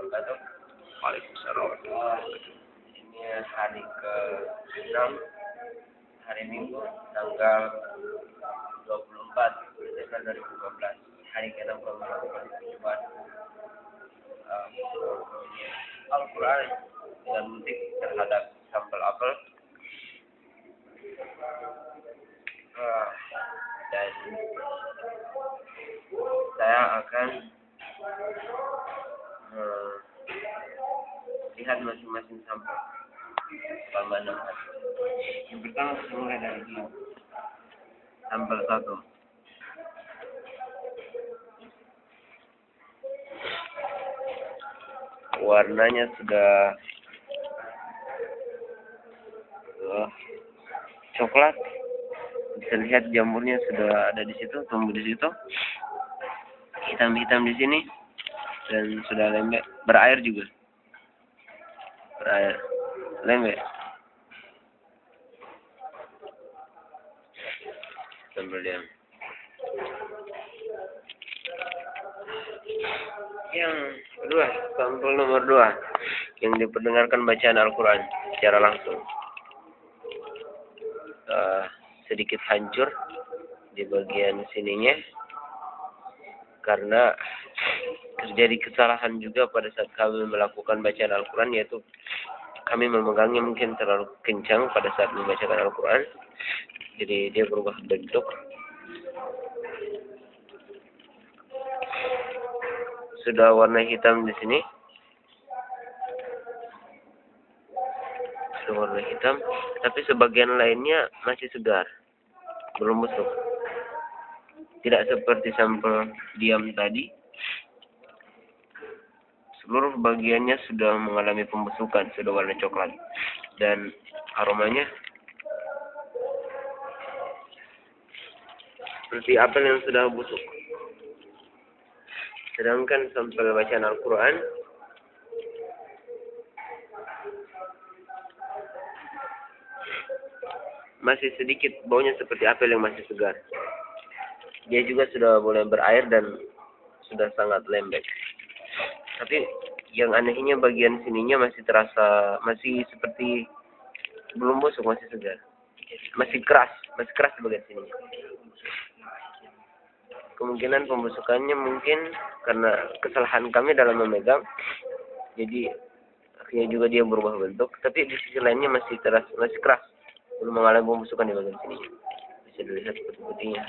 wabarakatuh. Waalaikumsalam. Ini hari ke-6, hari Minggu, tanggal 24 Desember 2015. Hari ke-6 kami melakukan percobaan Al-Quran dan mudik terhadap sampel apel. Dan saya akan lihat masing-masing sampel selama 6 hari. Yang pertama kita mulai dari dulu. Sampel 1. Warnanya sudah coklat. Bisa lihat jamurnya sudah ada di situ, tumbuh di situ. Hitam-hitam di sini dan sudah lembek, berair juga. Berair, lembek. Sampel yang kedua, sampel nomor 2 yang diperdengarkan bacaan Al-Quran secara langsung. Sedikit hancur di bagian sininya karena terjadi kesalahan juga pada saat kami melakukan bacaan Al-Quran, yaitu kami memegangnya mungkin terlalu kencang pada saat membacakan Al-Quran, jadi dia berubah bentuk. Sudah warna hitam di sini, sudah warna hitam, tapi sebagian lainnya masih segar, belum busuk. Tidak seperti sampel diam tadi, seluruh bagiannya sudah mengalami pembusukan, sudah warna coklat, dan aromanya seperti apel yang sudah busuk. Sedangkan sampel bacaan Al-Quran masih sedikit baunya seperti apel yang masih segar. Dia juga sudah mulai berair dan sudah sangat lembek. Tapi yang anehnya bagian sininya masih terasa, masih seperti belum busuk, masih segar. Masih keras di bagian sininya. Kemungkinan pembusukannya mungkin karena kesalahan kami dalam memegang, jadi akhirnya juga dia berubah bentuk. Tapi di sisi lainnya masih keras, belum mengalami pembusukan di bagian sini. Bisa dilihat putih-putihnya.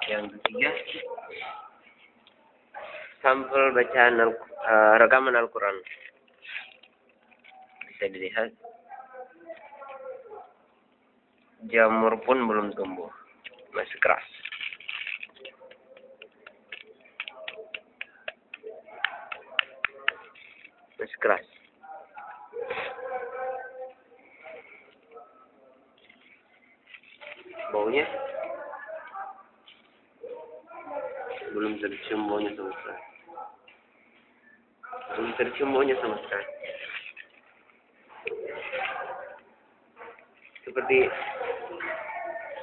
Yang ketiga, sampel bacaan rekaman Al-Quran. Bisa dilihat, jamur pun belum tumbuh, masih keras. Masih keras. Baunya belum tercium baunya sama sekali.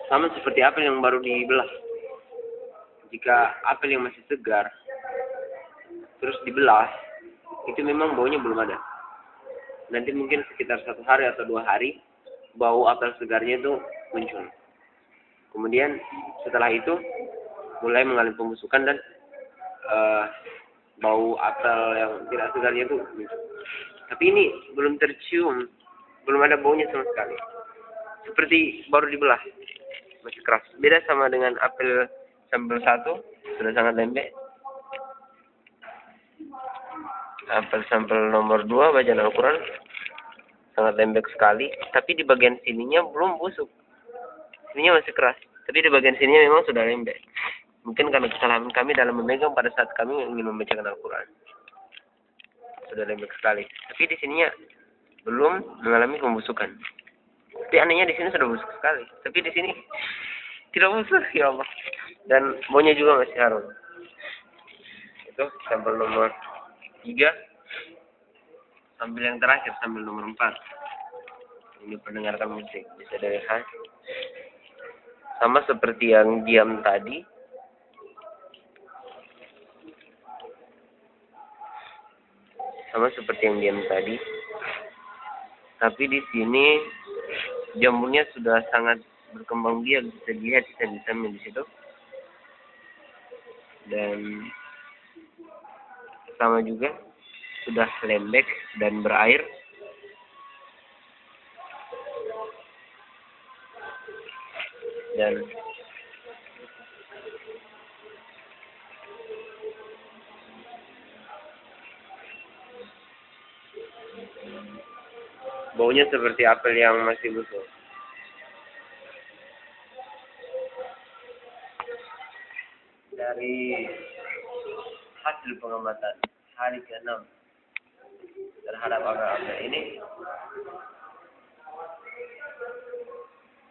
Sama seperti apel yang baru dibelah. Jika apel yang masih segar terus dibelah, itu memang baunya belum ada. Nanti mungkin sekitar 1 hari atau 2 hari bau apel segarnya itu muncul. Kemudian setelah itu mulai mengalami pembusukan dan bau apel yang tidak segarnya itu muncul. Tapi ini belum tercium, belum ada baunya sama sekali. Seperti baru dibelah, masih keras. Beda sama dengan apel sampel 1, sudah sangat lembek. Apel sampel nomor 2 bacaan Al-Quran sangat lembek sekali, tapi di bagian sininya belum busuk. Sininya masih keras, tapi di bagian sininya memang sudah lembek. Mungkin karena kesalahan kami dalam memegang pada saat kami ingin membacakan Al-Quran. Sudah lembek sekali, tapi di sininya belum mengalami pembusukan. Tapi anehnya di sini sudah busuk sekali, tapi di sini tidak busuk, ya Allah. Dan baunya juga masih harum. Itu sampel nomor 3. Sampel yang terakhir, sampel nomor 4. Ini pendengarkan musik, bisa dilihat. Sama seperti yang diam tadi, sama seperti yang diam tadi. Tapi di sini jamurnya sudah sangat berkembang biak, bisa dilihat hitam-hitamnya di situ. Dan sama juga sudah lembek dan berair. Dan baunya seperti apel yang masih busuk. Dari hasil pengamatan hari ke-6 terhadap apel ini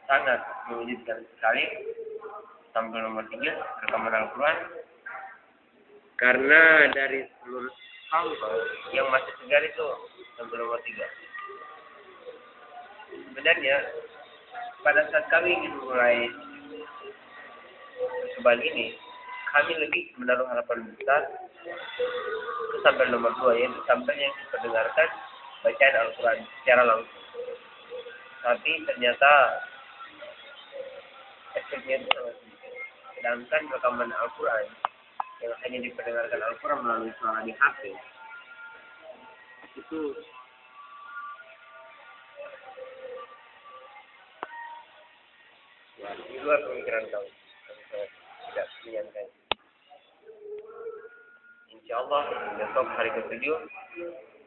sangat mengejutkan sekali. Sampel nomor 3, rekaman Al-Quran. Karena dari seluruh sampel yang masih segar itu sampel nomor 3. Sebenarnya pada saat kami ingin mulai percobaan ini, kami lebih menaruh harapan besar ke sampel nomor 2, yaitu sampel yang diperdengarkan bacaan Al-Quran secara langsung. Tapi ternyata efeknya itu sangat sedikit. Sedangkan rekaman Al-Quran yang hanya diperdengarkan Al-Quran melalui suara di HP itu di luar pemikiran kami. Kami sangat tidak menyangka. Insya Allah besok hari ke-7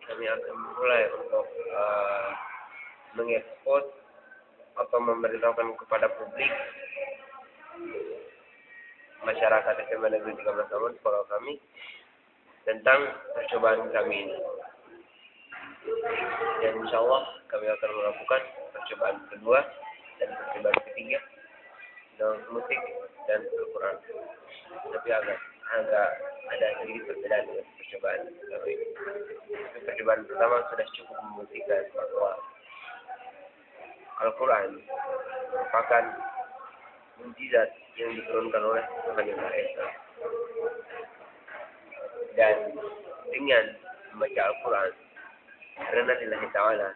kami akan mulai untuk mengekspos atau memberitahukan kepada publik masyarakat SMA Negeri 13 Taman sekolah kami tentang percobaan kami ini. Dan insya Allah kami akan melakukan percobaan kedua dan percobaan ketiga dengan musik dan Al-Quran. Tapi agak ada sedikit perbedaan dengan percobaan kami. Percobaan pertama sudah cukup membuktikan bahwa Al-Quran merupakan mukjizat yang diturunkan oleh Tuhan Yang Maha Esa. Dan dengan membaca Al-Quran, karena lillahi ta'ala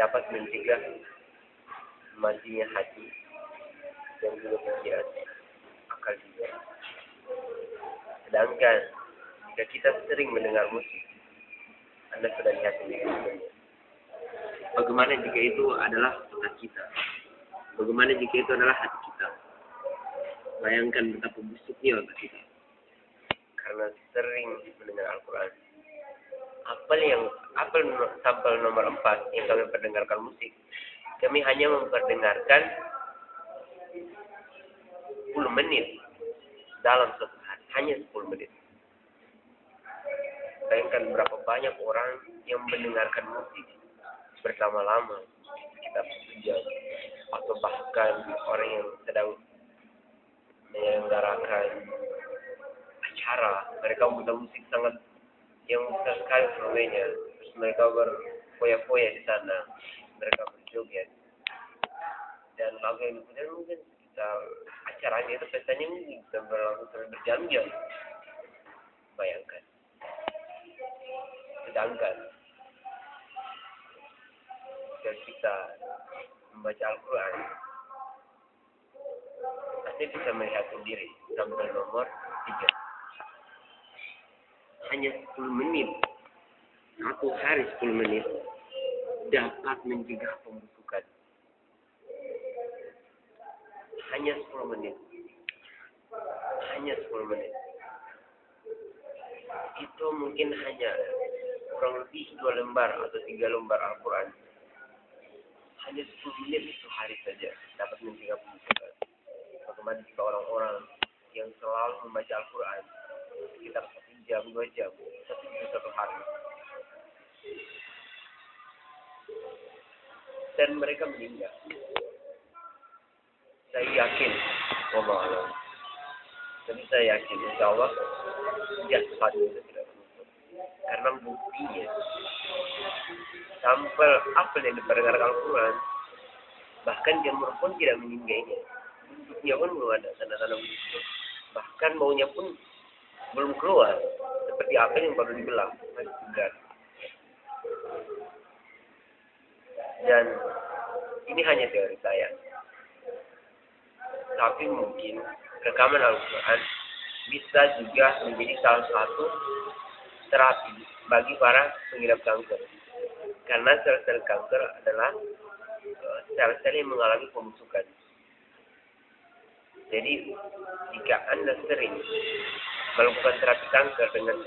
dapat mencegah matinya hati dan juga pikiran, akal juga. Sedangkan jika kita sering mendengar musik, Anda sudah lihat sendiri sebenarnya. Bagaimana jika itu adalah otak kita? Bagaimana jika itu adalah hati kita? Bayangkan betapa busuknya otak kita. Karena sering mendengar Al-Quran. Apel sampel nomor 4 yang kami perdengarkan musik, kami hanya memperdengarkan 10 menit dalam satu hari. Hanya 10 menit. Bayangkan berapa banyak orang yang mendengarkan musik bersama-lama sekitar 1 jam, atau bahkan orang yang sedang menyelenggarakan acara, mereka memutar musik sangat yang besar sekali volumenya, terus mereka berfoya-foya di sana, mereka berjoget, dan lagu yang diputar mungkin sekitar acaranya itu pestanya mungkin bisa berlangsung berjam-jam. Bayangkan. Sedangkan jika kita membaca Al-Quran, Anda bisa melihat sendiri sampel nomor 3. Hanya 10 menit, 1 hari 10 menit dapat mencegah pembusukan. Hanya 10 menit. Hanya 10 menit. Itu mungkin hanya kurang lebih 2 lembar atau 3 lembar Al-Quran. Hanya 10 menit sehari saja dapat mencegah pembusukan. Bagaimana jika orang-orang yang selalu membaca Al-Quran sekitar 1 jam, 2 jam, 1 hari, dan mereka meninggal? Saya yakin, wallahualam. Tapi saya yakin, insya Allah, jasad itu tidak menutup. Karena buktinya, sampel apel yang diperdengarkan Al-Quran, bahkan jamur pun tidak menyinggainya. Bentuknya pun belum ada tanda-tanda begitu. Bahkan baunya pun belum keluar, seperti apel yang baru dibelah. masih tegar. Dan ini hanya teori saya. Tapi mungkin rekaman Al-Quran bisa juga menjadi salah satu terapi bagi para pengidap kanker. Karena sel-sel kanker adalah sel-sel yang mengalami pembusukan. Jadi, jika Anda sering melakukan terapi kanker dengan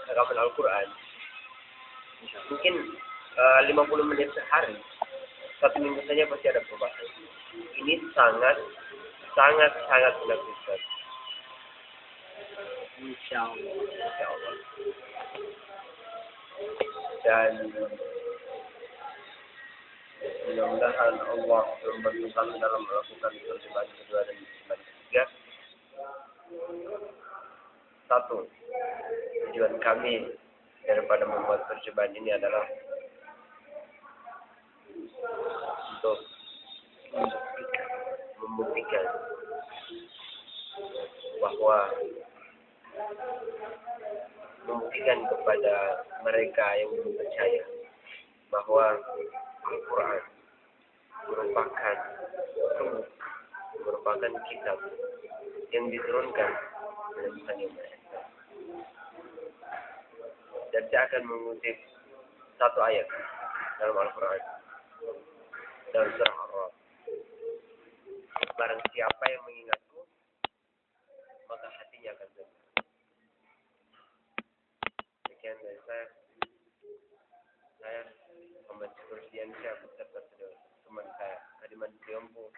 rekaman Al-Quran, mungkin 50 menit sehari, 1 minggu saja pasti ada perubahan. Ini sangat menakjubkan. Insya Allah. Dan mudah-mudahan Allah membantu kami dalam melakukan percobaan kedua dan percobaan ketiga. 1. Tujuan kami daripada membuat percobaan ini adalah untuk membuktikan bahwa kepada mereka yang belum percaya bahwa Al-Quran merupakan kitab yang diturunkan oleh Tuhan Yang Maha Esa. Dan saya akan mengutip satu ayat dalam Al-Quran dalam surah Ar-Ra'd. Barang siapa yang mengingatku, maka hatinya akan tenang. Sekian dari saya Muhammad Syukur Diansyah beserta teman saya Hadiman Tiompo.